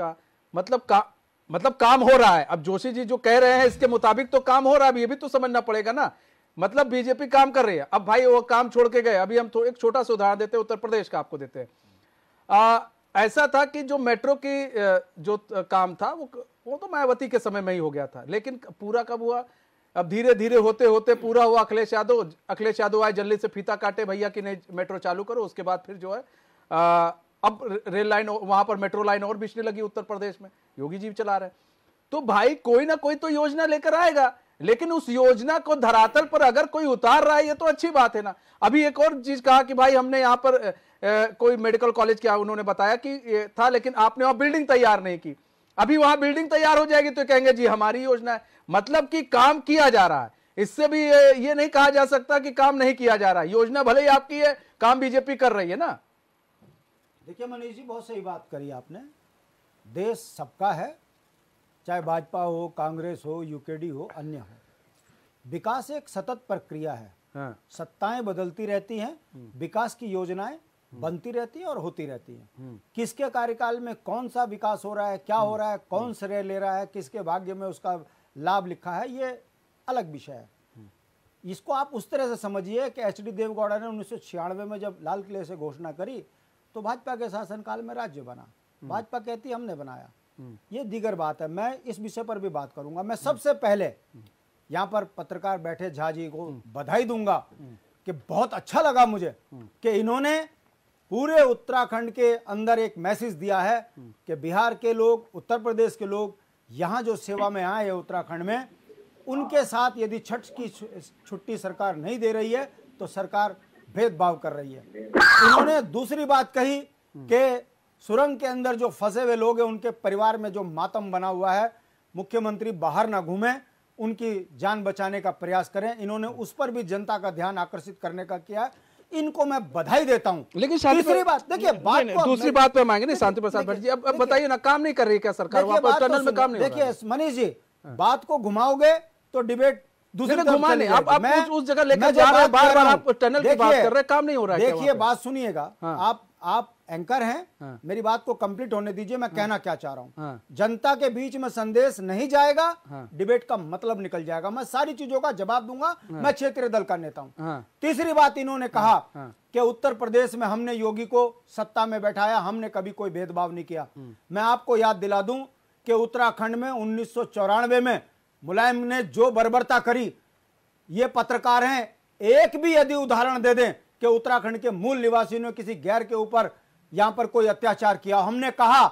का मतलब काम हो रहा है। अब जोशी जी जो कह रहे हैं इसके मुताबिक तो काम हो रहा है, ये भी तो समझना पड़ेगा ना। मतलब बीजेपी काम कर रही है। अब भाई वो काम छोड़ के गए। अभी हम तो एक छोटा सा उदाहरण देते हैं, उत्तर प्रदेश का आपको देते हैं। ऐसा था कि जो मेट्रो की जो काम था वो तो मायावती के समय में ही हो गया था, लेकिन पूरा कब हुआ? अब धीरे धीरे होते होते पूरा हुआ अखिलेश यादव आए, जल्दी से फीता काटे भैया कि नहीं मेट्रो चालू करो। उसके बाद फिर जो है अब रेल लाइन वहां पर मेट्रो लाइन और बिछने लगी उत्तर प्रदेश में, योगी जी चला रहे हैं। तो भाई कोई ना कोई तो योजना लेकर आएगा, लेकिन उस योजना को धरातल पर अगर कोई उतार रहा है ये तो अच्छी बात है ना। अभी एक और चीज कहा कि भाई हमने यहाँ पर कोई मेडिकल कॉलेज क्या उन्होंने बताया कि था, लेकिन आपने वहां बिल्डिंग तैयार नहीं की। अभी वहां बिल्डिंग तैयार हो जाएगी तो कहेंगे जी हमारी योजना है। मतलब कि काम किया जा रहा है। इससे भी ये नहीं कहा जा सकता कि काम नहीं किया जा रहा है। योजना भले ही आपकी है, काम बीजेपी कर रही है ना। देखिए मनीष जी, बहुत सही बात करी आपने। देश सबका है, चाहे भाजपा हो, कांग्रेस हो, यूकेडी हो, अन्य हो। विकास एक सतत प्रक्रिया है। हाँ। सत्ताएं बदलती रहती हैं, विकास की योजनाएं बनती रहती हैं और होती रहती हैं। किसके कार्यकाल में कौन सा विकास हो रहा है, क्या हो रहा है, कौन श्रेय ले रहा है, किसके भाग्य में उसका लाभ लिखा है, ये अलग विषय है। इसको आप उस तरह से समझिए कि एचडी देवगौड़ा ने 1996 में जब लाल किले से घोषणा करी तो भाजपा के शासनकाल में राज्य बना। भाजपा कहती हमने बनाया, ये दीगर बात है। मैं इस विषय पर भी बात करूंगा। मैं सबसे पहले यहाँ पर पत्रकार बैठे झा जी को बधाई दूंगा कि बहुत अच्छा लगा मुझे कि इन्होंने पूरे उत्तराखंड के अंदर एक मैसेज दिया है कि बिहार के लोग, उत्तर प्रदेश के लोग यहाँ जो सेवा में आए हैं उत्तराखंड में, उनके साथ यदि छठ की छुट्टी सरकार नहीं दे रही है तो सरकार भेदभाव कर रही है। इन्होंने दूसरी बात कही कि सुरंग के अंदर जो फंसे हुए लोग हैं उनके परिवार में जो मातम बना हुआ है, मुख्यमंत्री बाहर ना घूमे, उनकी जान बचाने का प्रयास करें। इन्होंने उस पर भी जनता का ध्यान आकर्षित करने का किया। इनको मैं बधाई देता हूं। लेकिन तीसरी बात देखिए, दूसरी बात पे मांगे नहीं शांति प्रसाद भट्ट जी, अब बताइए ना, काम नहीं कर रही क्या सरकार वहां पर टनल में? काम नहीं। देखिए मनीष जी, बात को घुमाओगे तो डिबेट दूसरी घुमा नहीं। आप उस जगह लेकर जा रहे हैं, बार बार आप टनल की बात कर रहे हैं, काम नहीं हो रहा है। देखिए बात सुनिएगा, आप एंकर हैं, मेरी बात को कंप्लीट होने दीजिए। मैं कहना क्या चाह रहा हूं, जनता के बीच में संदेश नहीं जाएगा, डिबेट का मतलब निकल जाएगा। मैं सारी चीजों का जवाब दूंगा, मैं क्षेत्रीय दल का नेता हूं। तीसरी बात इन्होंने कहा कि उत्तर प्रदेश में हमने योगी को सत्ता में बैठाया, हमने कभी कोई भेदभाव नहीं किया। मैं आपको याद दिला दूं कि उत्तराखंड में 1994 में मुलायम ने जो बर्बरता करी, ये पत्रकार हैं, एक भी यदि उदाहरण दे दें कि उत्तराखंड के मूल निवासियों ने किसी गैर के ऊपर यहां पर कोई अत्याचार किया। हमने कहा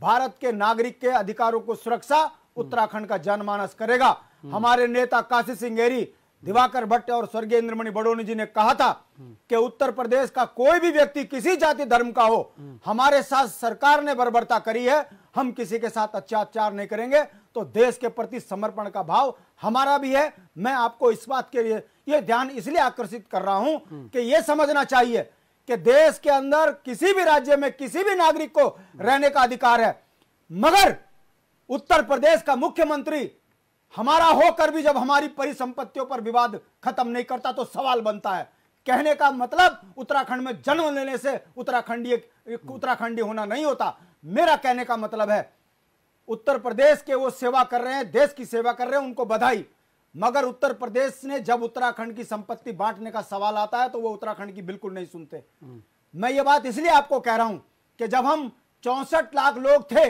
भारत के नागरिक के अधिकारों को सुरक्षा उत्तराखंड का जनमानस करेगा। हमारे नेता काशी सिंह एरी, दिवाकर भट्ट और स्वर्गीय इंद्रमणि बडोनी जी ने कहा था कि उत्तर प्रदेश का कोई भी व्यक्ति किसी जाति धर्म का हो, हमारे साथ सरकार ने बर्बरता करी है, हम किसी के साथ अत्याचार नहीं करेंगे। तो देश के प्रति समर्पण का भाव हमारा भी है। मैं आपको इस बात के लिए ये ध्यान इसलिए आकर्षित कर रहा हूं कि यह समझना चाहिए कि देश के अंदर किसी भी राज्य में किसी भी नागरिक को रहने का अधिकार है, मगर उत्तर प्रदेश का मुख्यमंत्री हमारा होकर भी जब हमारी परिसंपत्तियों पर विवाद खत्म नहीं करता तो सवाल बनता है। कहने का मतलब उत्तराखंड में जन्म लेने से उत्तराखंडी होना नहीं होता। मेरा कहने का मतलब है उत्तर प्रदेश के वो सेवा कर रहे हैं, देश की सेवा कर रहे हैं, उनको बधाई। मगर उत्तर प्रदेश ने जब उत्तराखंड की संपत्ति बांटने का सवाल आता है तो वो उत्तराखंड की बिल्कुल नहीं सुनते। मैं ये बात इसलिए आपको कह रहा हूं कि जब हम 64 लाख लोग थे,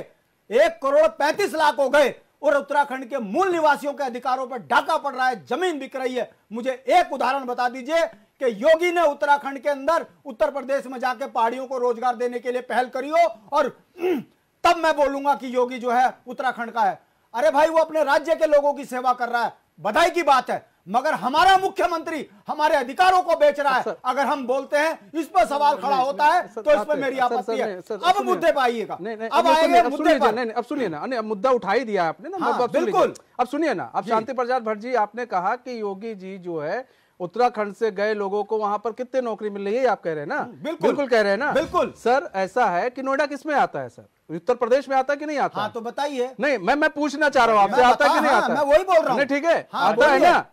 1,35,00,000 हो गए और उत्तराखंड के मूल निवासियों के अधिकारों पर डाका पड़ रहा है, जमीन बिक रही है। मुझे एक उदाहरण बता दीजिए कि योगी ने उत्तराखंड के अंदर उत्तर प्रदेश में जाके पहाड़ियों को रोजगार देने के लिए पहल करी हो, और तब मैं बोलूंगा कि योगी जो है उत्तराखंड का है। अरे भाई, वो अपने राज्य के लोगों की सेवा कर रहा है, बधाई की बात है। मगर हमारा मुख्यमंत्री हमारे अधिकारों को बेच रहा है, अगर हम बोलते हैं इस पर सवाल खड़ा होता है तो इस पर मेरी आपत्ति है। अब मुद्दे पे आइएगा, अब आएंगे मुद्दे पर। अब सुनिए ना, अब मुद्दा उठा ही दिया आपने ना। बिल्कुल, अब सुनिए ना, अब शांति प्रसाद भट्ट जी, आपने कहा कि योगी जी जो है उत्तराखंड से गए लोगों को वहां पर कितने नौकरी मिल रही है, आप कह रहे हैं ना? बिल्कुल कह रहे हैं ना? बिल्कुल सर, ऐसा है कि नोएडा किसमें आता है सर? उत्तर प्रदेश में आता कि नहीं आता? हाँ तो बताइए। नहीं, मैं पूछना चाह रहा हूँ आपसे, आता कि नहीं आता? मैं वही बोल रहा हूँ। ठीक है, आता है ना?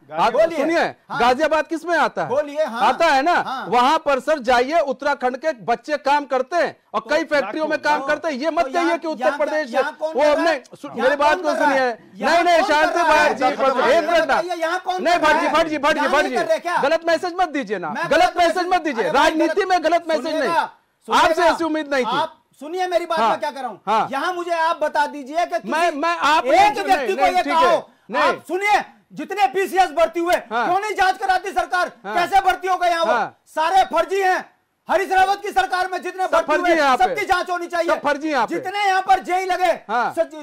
सुनिए, गाजियाबाद किस में आता है? बोलिए। आता है ना? वहां पर सर जाइए, उत्तराखंड के बच्चे काम करते हैं और कई फैक्ट्रियों में काम करते हैं। ये मत कहिए कि उत्तर प्रदेश वो हमने, मेरी बात को सुनिए। नहीं शांति भाई जी, एक मिनट ना, नहीं भट जी गलत मैसेज मत दीजिए ना, गलत मैसेज मत दीजिए, राजनीति में गलत मैसेज नहीं, आपसे ऐसी उम्मीद नहीं थी। सुनिए मेरी बात, मैं क्या कर रहा हूं यहाँ, मुझे आप बता दीजिए कि मैं आप एक व्यक्ति को ये कहो, आप सुनिए, जितने पीसीएस भर्ती हुए क्यों नहीं जांच कराती सरकार? कैसे भर्ती हो गए यहाँ? वो सारे फर्जी हैं। हरीश रावत की सरकार में जितने भर्ती हुए सबकी जांच होनी चाहिए। फर्जी यहाँ जितने यहाँ पर जेई लगे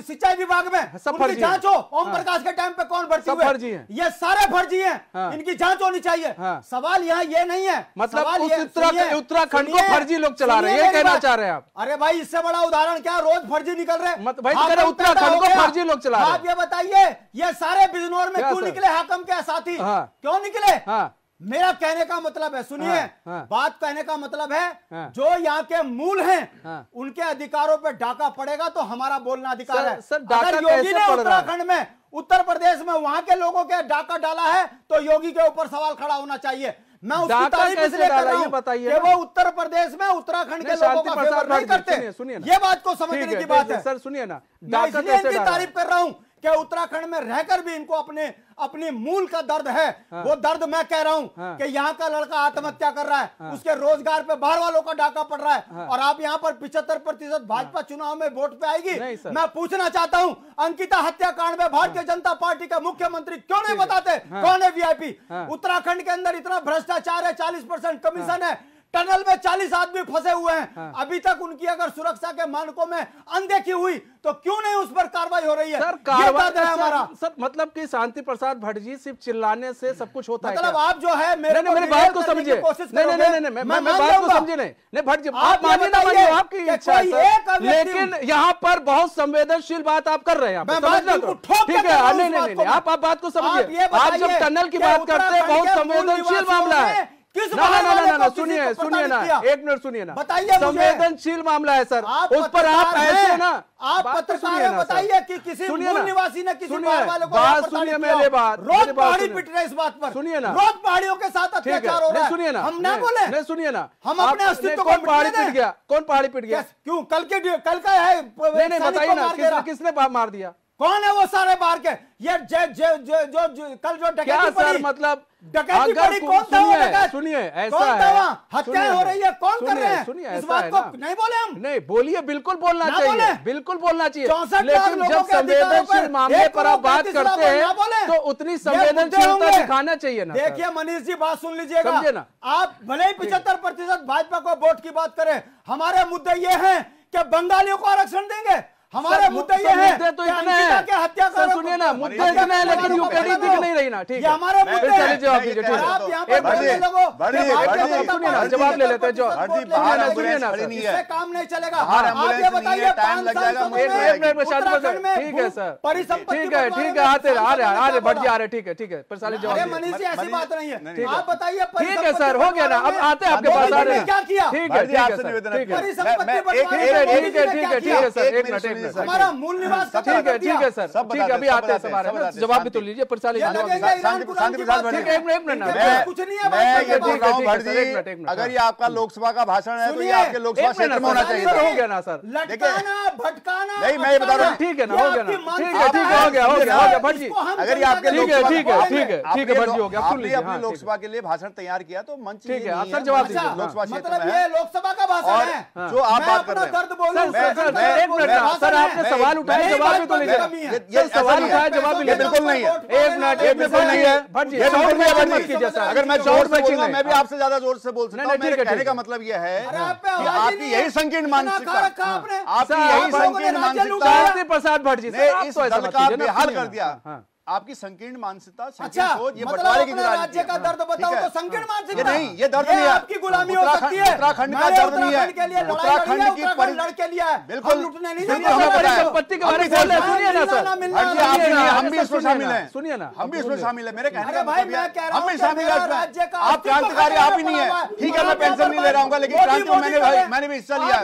सिंचाई विभाग में, उनकी जांच हो। ओम प्रकाश के टाइम पे कौन भर्ती हुए? ये सारे फर्जी हैं, इनकी जांच होनी चाहिए। सवाल यहाँ ये नहीं है, मतलब उत्तराखंड को फर्जी लोग चला रहे हैं, ये कहना चाह रहे हैं आप? अरे भाई, इससे बड़ा उदाहरण क्या? रोज फर्जी निकल रहे हैं। उत्तराखंड को फर्जी लोग चला रहे हैं। आप ये बताइए, ये सारे बिजनौर में क्यों निकले हाकिम के साथी? क्यों निकले? मेरा कहने का मतलब है, सुनिए, बात कहने का मतलब है, जो यहाँ के मूल हैं उनके अधिकारों पे डाका पड़ेगा तो हमारा बोलना अधिकार है। अगर योगी ने उत्तराखंड में, उत्तर प्रदेश में वहां के लोगों के डाका डाला है तो योगी के ऊपर सवाल खड़ा होना चाहिए। मैं उसकी तारीफ इसलिए कर रहा हूं कि वो उत्तर प्रदेश में उत्तराखंड के लोगों का फेवर नहीं करते। सुनिए, ये बात को समझने की बात है सर। सुनिए ना, मैं इसलिए इनकी तारीफ कर रहा हूं कि उत्तराखंड में रहकर भी इनको अपने मूल का दर्द है। वो दर्द मैं कह रहा हूं कि यहाँ का लड़का आत्महत्या कर रहा है, उसके रोजगार पे बाहर वालों का डाका पड़ रहा है, और आप यहाँ पर 75% भाजपा चुनाव में वोट पे आएगी। मैं पूछना चाहता हूं, अंकिता हत्याकांड में भारतीय जनता पार्टी के मुख्यमंत्री क्यों नहीं बताते कौन है वीआईपी? उत्तराखंड के अंदर इतना भ्रष्टाचार है, 40% कमीशन है, टनल में 40 आदमी फंसे हुए हैं। अभी तक उनकी अगर सुरक्षा के मानकों में अनदेखी हुई तो क्यों नहीं उस पर कार्रवाई हो रही है? सर कार्रवाई हमारा सर, मतलब कि शांति प्रसाद भट्ट जी सिर्फ चिल्लाने से सब कुछ होता है? मतलब आप जो है मेरी बात को समझिए। नहीं, मैं बात को समझे नहीं भट्ट जी, आप मानिए ना मानिए, आपकी इच्छा है, लेकिन यहाँ पर बहुत संवेदनशील बात आप कर रहे हैं। ठीक है, नहीं, आप बात को समझिए। आप जब टनल की बात करते हैं, बहुत संवेदनशील मामला है। ना, सुनिए ना, एक मिनट सुनिए ना, बताइए, संवेदनशील मामला है सर, उस पर आप ऐसे ना, आप पत्रकार हैं, बताइए कि किसी मूल निवासी ने किसी बाहर वाले को बात सुनिए, मेरे बात, रोज पहाड़ी पिट रहे, इस बात पर सुनिए ना, रोज पहाड़ियों के साथ अत्याचार हो रहा है। सुनिए ना, हम ना बोले, नहीं सुनिए ना, हम अपने अस्तित्व को पहाड़ी पिट गया, कौन पहाड़ी पिट गया? क्यों? कल का है, नहीं बताइए ना, किसने मार दिया? कौन है वो सारे बाहर के? ये कल जो डकैती पड़ी, मतलब डकैती पड़ी, कौन था वो डकैत? सुनिए, ऐसा है, हत्याएं हो रही है, कौन कर रहे हैं? इस बात को नहीं बोले हम? नहीं बोलिए, बिल्कुल बोलना चाहिए, बिल्कुल बोलना चाहिए, 64 लेकिन जब संवेदनशील मामले पर आप बात करते हैं तो उतनी संवेदनशीलता दिखाना चाहिए ना। देखिए मनीष जी, बात सुन लीजिएगा, समझे ना, आप भले ही 75% भाजपा को वोट की बात करें, हमारे मुद्दे ये हैं कि बंगालियों को आरक्षण देंगे। हमारे मुद्दे ये हैं तो इतने हैं, सुनिए ना, मुद्दे इतने हैं, लेकिन यूपीडी दिख नहीं रही ना। ठीक है, हमारे मुद्दे हैं। जवाब दीजिए, ठीक है, जवाब ले लेते हैं। सुनिए ना, इससे काम नहीं चलेगा। आप ये बताइए, 5 साल ठीक है सर, परिसंपत्ति, ठीक है, आते आ रहे भट्ट जी आ रहे, ठीक है, प्रसाद जवाब। मनीष जी, ऐसी बात नहीं है, आप बताइए। ठीक है सर, हो गया ना, अब आते हैं आपके पास, आ रहे हैं, क्या किया? ठीक है सर, एक मिनट, हमारा मूल निवास ठीक है सर, ठीक है, अभी आते हैं सब, जवाब भी तो लीजिए, प्रसाद लीजिए। कुछ नहीं है, अगर ये आपका लोकसभा का भाषण है तो ये आपके लोकसभा क्षेत्र में होना चाहिए। हो गया ना सर, लटकाना भटकाना नहीं, मैं ये बता रहा हूँ, ठीक है ना, हो गया ना, ठीक है, हो गया भट्ट जी, अगर ये आपके ठीक है भट्ट जी, हो गया, सुन लीजिए। अपने लोकसभा के लिए भाषण तैयार किया तो मंच, ठीक है, सर जवाब दीजिए। लोकसभा क्षेत्र मतलब में ये लोकसभा का भाषण है जो आप बात कर रहे हैं। दर्द बोलूं, एक मिनट सर, आपने सवाल उठाया, जवाब भी तो लीजिए। ये सवाल उठाया, जवाब भी बिल्कुल नहीं है, एक मिनट, ये बिल्कुल नहीं है भट्ट जी, मत कीजिए सर। अगर मैं जोर से बोलूंगा, मैं भी आपसे ज्यादा जोर से बोल सकता हूं। मेरे कहने का मतलब यह है कि आपकी यही संकीर्ण मानसिकता, आपकी यही संकीर्ण मानसिकता शांति प्रसाद भट्ट जी ने इस दल का बेहाल कर दिया। आपकी संकीर्ण मानसिकता, संकीर्ण सोच, ये बंटवारे की राज्य का दर्द बताओ तो संकीर्ण मानसिकता नहीं, ये दर्द नहीं है, आपकी गुलामी हो सकती है। उत्तराखंड का दर्द नहीं है, उत्तराखंड की लड़के लिया है, बिल्कुल लुटने नहीं संपत्ति के बारे में बोल रहे हैं, सुनिए ना सर, हम भी इसमें शामिल हैं, सुनिए ना, हम भी इसमें शामिल है। मेरे कहने का भाई मतलब मैं कह रहा हम हूं भी शामिल है राज्य इसमें। का आप क्रांतिकारी आप ही नहीं है, ठीक है, मैं पेंशन नहीं ले रहा हूँ, लेकिन क्रांति में मैंने भी हिस्सा लिया,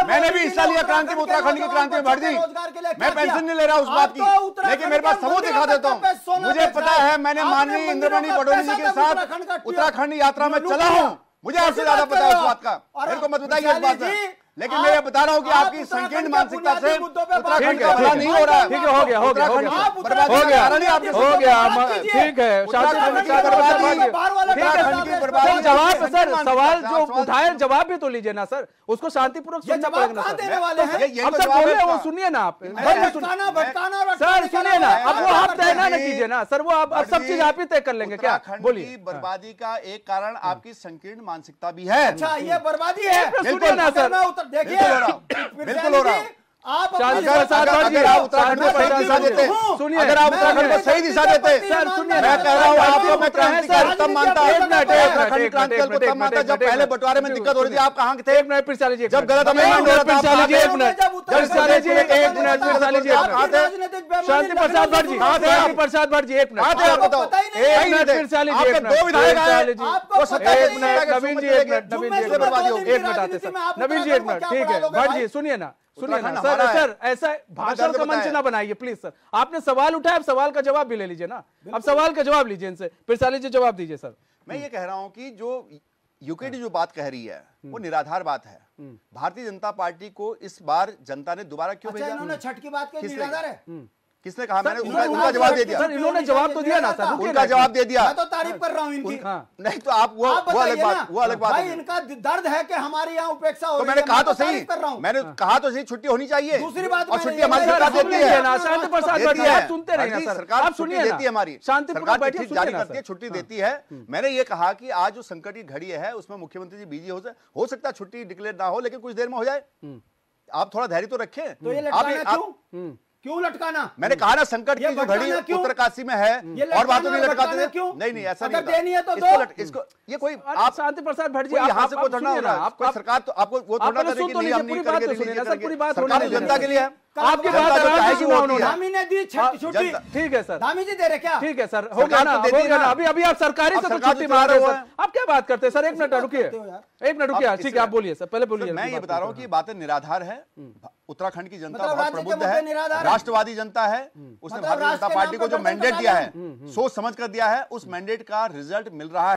मैंने भी हिस्सा लिया क्रांति में, उत्तराखंड की क्रांति में भर दी। मैं पेंशन नहीं ले रहा उस बात की, लेकिन मेरे पास सबूत दिखा देता हूँ। मुझे पता है, मैंने माननीय इंद्रमणि पटोले जी के साथ उत्तराखंड यात्रा में चला हूँ, मुझे आपसे ज्यादा पता है उस बात का। मेरे को मत बताइए इस बात में, लेकिन मैं ये बता रहा हूँ कि आपकी संकीर्ण मानसिकता से उत्तराखंड का भला नहीं हो रहा है। ठीक है, हो गया, हो गया, हो गया, हो गया, ठीक है, जवाब सर, सवाल जो उठाए जवाब भी तो लीजिए ना सर, उसको शांतिपूर्वक सुनना पड़ेगा ना सर। अब सर बोल रहे वो सुनिए ना आप, सर सुनिए ना, अब वो आप तय ना कीजिए ना सर, वो अब सब चीज आप ही तय कर लेंगे क्या? बोलिए। बर्बादी का एक कारण आपकी संकीर्ण मानसिकता भी है। अच्छा, ये बर्बादी है, सुनिए ना सर, देखिए बिल्कुल हो रहा है। आप अगर आप उत्तराखंड को सही दिशा देते, सुनिए, अगर आप उत्तराखंड को सही दिशा देते, सर सुनिए, मैं कह रहा हूँ आपको, मैं क्रांतिकारी तब मानता हूँ, उत्तराखंड क्रांतिकारी को तब मानता जब पहले बंटवारे में दिक्कत हो रही थी। आप कहाँ थे? एक मिनट फिर चाह लीजिए, जब गलत अमेंडमेंट हो रहा था, एक मिनट शांति प्रसाद भट्ट जी, शांति प्रसाद भट्ट जी, एक मिनट फिर चाह लीजिए, दो विधायक नवीन जी, एक मिनट, एक मिनट आते सर, नवीन जी एक मिनट, ठीक है, भट्ट जी सुनिए ना, सुनिए ना सर, सर ऐसा भाषण का मंच ना बनाइए प्लीज सर। आपने सवाल उठाया, अब सवाल का जवाब भी ले लीजिए ना, अब सवाल का जवाब लीजिए इनसे, फिर साली जी जवाब दीजिए सर। मैं ये कह रहा हूं कि जो यूकेडी जो बात कह रही है वो निराधार बात है। भारतीय जनता पार्टी को इस बार जनता ने दोबारा क्यों भेजा? इन्होंने छठ की बात की, निराधार है। किसने कहा? मैंने उनका जवाब दे दिया सर, इन्होंने जवाब तो दिया ना सर, उनका जवाब दे दिया। मैं तो तारीफ कर रहा हूँ इनकी। नहीं तो आप वो अलग बात, वो अलग बात भाई, इनका दर्द है कि हमारे यहाँ उपेक्षा हो रही है। मैंने कहा तो सही, कर रहा हूँ, मैंने कहा तो सही, छुट्टी होनी चाहिए। दूसरी बात, और छुट्टी हमारी सरकार देती है ना, शांति प्रसाद भट्ट जी आप सुनते रहिए ना सर, सरकार आप सुनिए देती है, हमारी शांतिपूर्वक सरकार बैठिए, जारी करती है, छुट्टी देती है। मैंने ये कहा कि आज जो संकट की घड़ी है उसमें मुख्यमंत्री जी बिजी हो सकता है छुट्टी डिक्लेयर ना हो, लेकिन कुछ देर में हो जाए। आप थोड़ा धैर्य तो रखें। तो ये लटकाना क्यों लटकाना? मैंने कहा ना, संकट की जो घड़ी उत्तरकाशी में है, और बातों नहीं लटकाते थे। क्यों? नहीं ऐसा नहीं होता। इसको ये कोई आप शांति प्रसाद भट्ट जी यहाँ से कोई थोड़ा हो रहा है, आपको सरकार तो आपको वो थोड़ा पूरी बात तो सुनिए ना सर, पूरी बात सरकार जनता के लिए है। आपकी बात आराम से सुना उन्होंने, धामी ने दी छुट्टी, ठीक है सर, धामी जी दे रहे क्या? ठीक है सर, हो गया ना, हो गया ना। अभी आप सरकारी से तो छुट्टी मार रहे हो सर, आप क्या बात करते हैं सर? एक मिनट रुकिए, एक मिनट रुकिए, ठीक है आप बोलिए सर, पहले बोलिए। मैं ये बता रहा हूँ कि बातें निराधार है। उत्तराखंड की जनता मतलब बहुत प्रबुद्ध है, राष्ट्रवादी जनता है। उसने भारतीय जनता पार्टी को जो मैंडेट दिया है, सोच समझ कर दिया है, उस मैंडेट का रिजल्ट मिल रहा है।